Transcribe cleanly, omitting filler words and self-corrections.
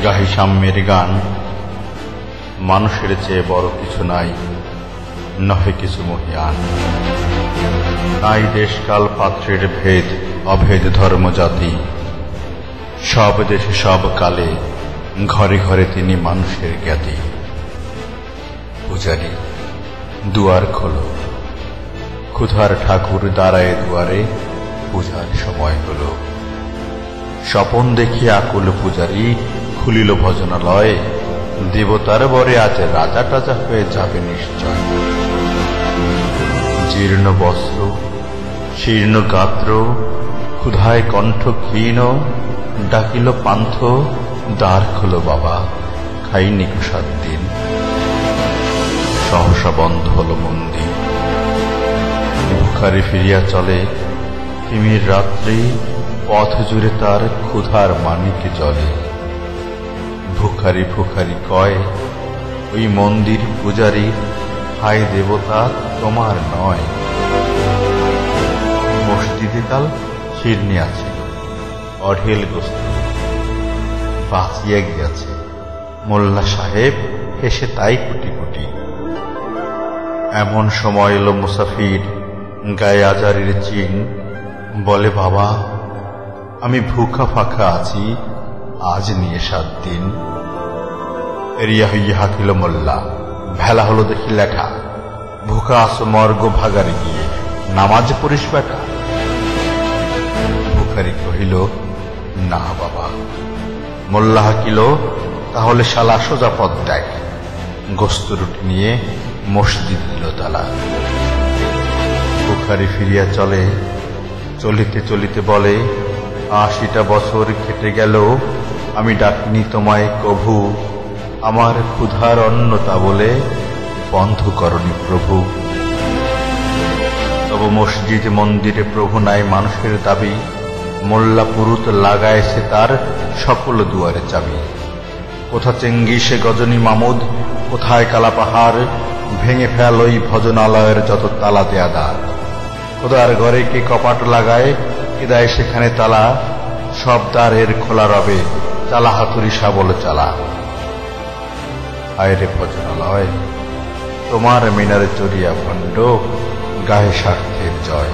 গাহি সাম্যের গান। মানুষের চেয়ে বড় কিছু নাই, নহে কিছু মহিয়ান। নাই দেশকাল পাত্রের ভেদ, অভেদ ধর্ম জাতি। সব দেশে সব কালে, ঘরে ঘরে তিনি মানুষের জ্ঞাতি। পূজারী দুয়ার খোলো, ক্ষুধার ঠাকুর দাঁড়ায় দুয়ারে, পূজার সময় হলো। স্বপন দেখি আকুল পূজারী, খুলিল ভজনালয়। দেবতার বরে আজ রাজা টাজা হয়ে যাবে নিশ্চয়। জীর্ণ বস্ত্র, শীর্ণ গাত্র, ক্ষুধায় কণ্ঠ ক্ষীণ, ডাকিল পান্থ, দ্বার খোলো বাবা, খাইনি 7 দিন। সহসা বন্ধ হল মন্দির। ভিখারি ফিরিয়া চলে, তিমির রাত্রি, পথ জুড়ে তার ক্ষুধার মানিক জলে। ভিখারি ভিখারি কয়, ওই মন্দির পূজারী, হায় দেবতা তোমার নয়। মসজিদে কাল শিরনি আছে, অঢেল গোস্ত বাঁচিয়া গিয়াছে। মোল্লা সাহেব হেসে তাই কুটি কুটি। এমন সময় এলো মুসাফির, গায়ে আজারির চিন। বলে বাবা, আমি ভুখা ফাঁকা আছি, আজ নিয়ে 7 দিন। এরিয়া হইয়া হাঁকিল মোল্লা, ভেলা হলো দেখি লেখা। ভুখা আস মর্গ ভাগারে গিয়ে, নামাজ পড়িস বেটা। ভিখারি কহিল, না বাবা। মোল্লা হাঁকিল, তাহলে শালা সোজা পথ দেখ। গোস্ত রুটি নিয়ে মসজিদ দিল তালা। ভিখারি ফিরিয়া চলে, চলিতে চলিতে বলে, 80টা বছর কেটে গেল, আমি ডাকিনি তোমায় কভু। আমার ক্ষুধার অন্নতা বলে বন্ধ করনি প্রভু। তবু মসজিদ মন্দিরে প্রভু নাই মানুষের দাবি। মোল্লা পুরুত লাগাইছে তার সকল দুয়ারে চাবি। কোথা চেঙ্গিসে গজনী মামুদ, কোথায় কালা পাহাড়। ভেঙে ফেল ওই ভজনালয়ের যত তালা দেয়া দ্বার। খোদার ঘরে কে কপাট লাগায়, কে দেয় সেখানে তালা। সব দ্বারের খোলা রবে, চালা হাতুড়ি শাবল চালা। হায় রে ভজনালয়, তোমার মিনারে চড়িয়া ভণ্ড, গায়ে স্বার্থের জয়।